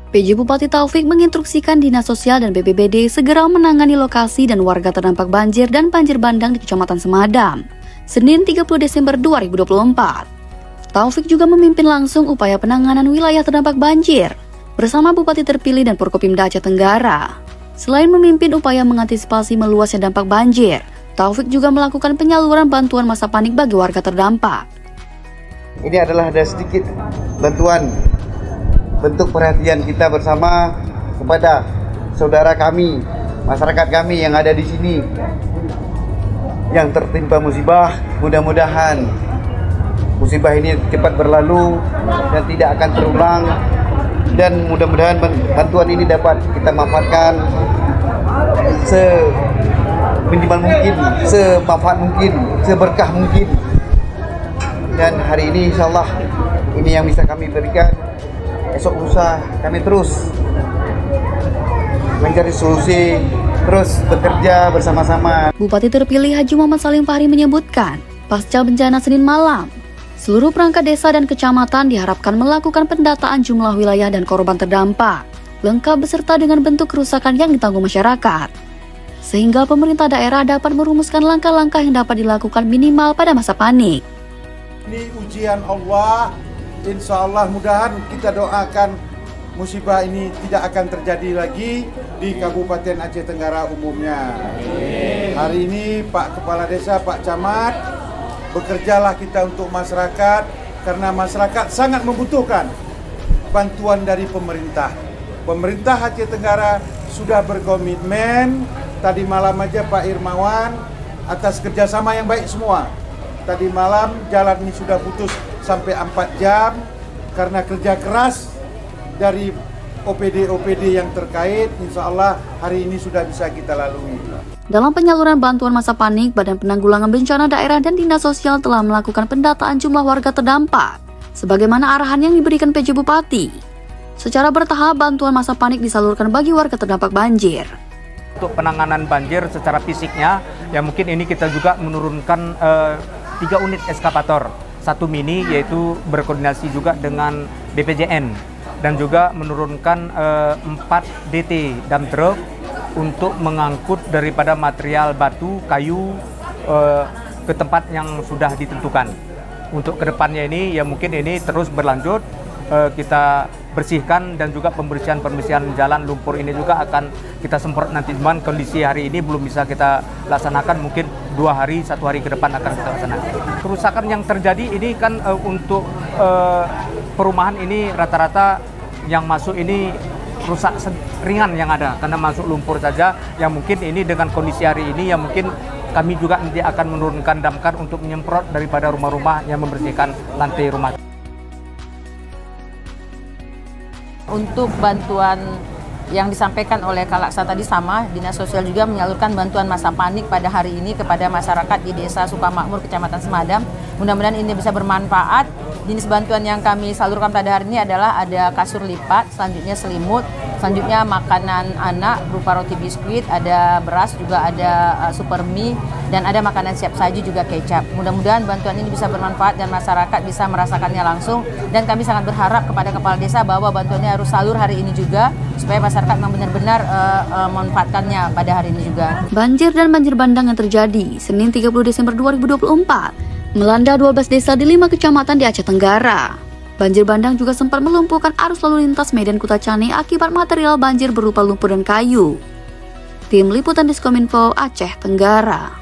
PJ Bupati Taufik menginstruksikan Dinas Sosial dan BPBD segera menangani lokasi dan warga terdampak banjir dan banjir bandang di Kecamatan Semadam, Senin 30 Desember 2024. Taufik juga memimpin langsung upaya penanganan wilayah terdampak banjir bersama Bupati terpilih dan Forkopimda Aceh Tenggara. Selain memimpin upaya mengantisipasi meluasnya dampak banjir, Taufik juga melakukan penyaluran bantuan masa panik bagi warga terdampak. Ini adalah ada sedikit bantuan bentuk perhatian kita bersama kepada saudara kami, masyarakat kami yang ada di sini yang tertimpa musibah. Mudah-mudahan musibah ini cepat berlalu dan tidak akan terulang, dan mudah-mudahan bantuan ini dapat kita manfaatkan seminimal mungkin, semanfaat mungkin, seberkah mungkin. Dan hari ini insya Allah ini yang bisa kami berikan. Esok lusa kami terus mencari solusi, terus bekerja bersama-sama. Bupati terpilih Haji Muhammad Salim Fahri menyebutkan, pasca bencana Senin malam, seluruh perangkat desa dan kecamatan diharapkan melakukan pendataan jumlah wilayah dan korban terdampak, lengkap beserta dengan bentuk kerusakan yang ditanggung masyarakat, sehingga pemerintah daerah dapat merumuskan langkah-langkah yang dapat dilakukan minimal pada masa panik. Ini ujian Allah. Insya Allah mudahan kita doakan musibah ini tidak akan terjadi lagi di Kabupaten Aceh Tenggara umumnya. Hari ini Pak Kepala Desa, Pak Camat, bekerjalah kita untuk masyarakat karena masyarakat sangat membutuhkan bantuan dari pemerintah. Pemerintah Aceh Tenggara sudah berkomitmen, tadi malam aja Pak Irmawan, atas kerjasama yang baik semua. Tadi malam jalan ini sudah putus sampai 4 jam karena kerja keras dari OPD yang terkait. Insya Allah hari ini sudah bisa kita lalui. Dalam penyaluran bantuan masa panik, Badan Penanggulangan Bencana Daerah dan Dinas Sosial telah melakukan pendataan jumlah warga terdampak, sebagaimana arahan yang diberikan PJ Bupati. Secara bertahap, bantuan masa panik disalurkan bagi warga terdampak banjir. Untuk penanganan banjir secara fisiknya, ya mungkin ini kita juga menurunkan 3 unit eskavator, 1 mini, yaitu berkoordinasi juga dengan BPJN, dan juga menurunkan 4 DT dump truck untuk mengangkut daripada material batu, kayu ke tempat yang sudah ditentukan. Untuk kedepannya ini ya mungkin ini terus berlanjut, kita bersihkan, dan juga pembersihan jalan lumpur ini juga akan kita semprot nanti. Cuman kondisi hari ini belum bisa kita laksanakan, mungkin 1 hari ke depan akan kita laksanakan. Kerusakan yang terjadi ini kan untuk perumahan ini rata-rata yang masuk ini rusak ringan yang ada karena masuk lumpur saja, yang mungkin ini dengan kondisi hari ini yang mungkin kami juga nanti akan menurunkan damkar untuk menyemprot daripada rumah-rumah yang membersihkan lantai rumah. Untuk bantuan yang disampaikan oleh Kak Laksa tadi sama, Dinas Sosial juga menyalurkan bantuan masa panik pada hari ini kepada masyarakat di Desa Sukamakmur, Kecamatan Semadam. Mudah-mudahan ini bisa bermanfaat. Jenis bantuan yang kami salurkan pada hari ini adalah ada kasur lipat, selanjutnya selimut, selanjutnya makanan anak berupa roti biskuit, ada beras, juga ada super mie, dan ada makanan siap saji juga kecap. Mudah-mudahan bantuan ini bisa bermanfaat dan masyarakat bisa merasakannya langsung, dan kami sangat berharap kepada Kepala Desa bahwa bantuannya harus salur hari ini juga supaya masyarakat memang benar-benar memanfaatkannya pada hari ini juga. Banjir dan banjir bandang yang terjadi Senin 30 Desember 2024 melanda 12 desa di 5 kecamatan di Aceh Tenggara. Banjir bandang juga sempat melumpuhkan arus lalu lintas Medan Kutacani akibat material banjir berupa lumpur dan kayu. Tim Liputan Diskominfo Aceh Tenggara.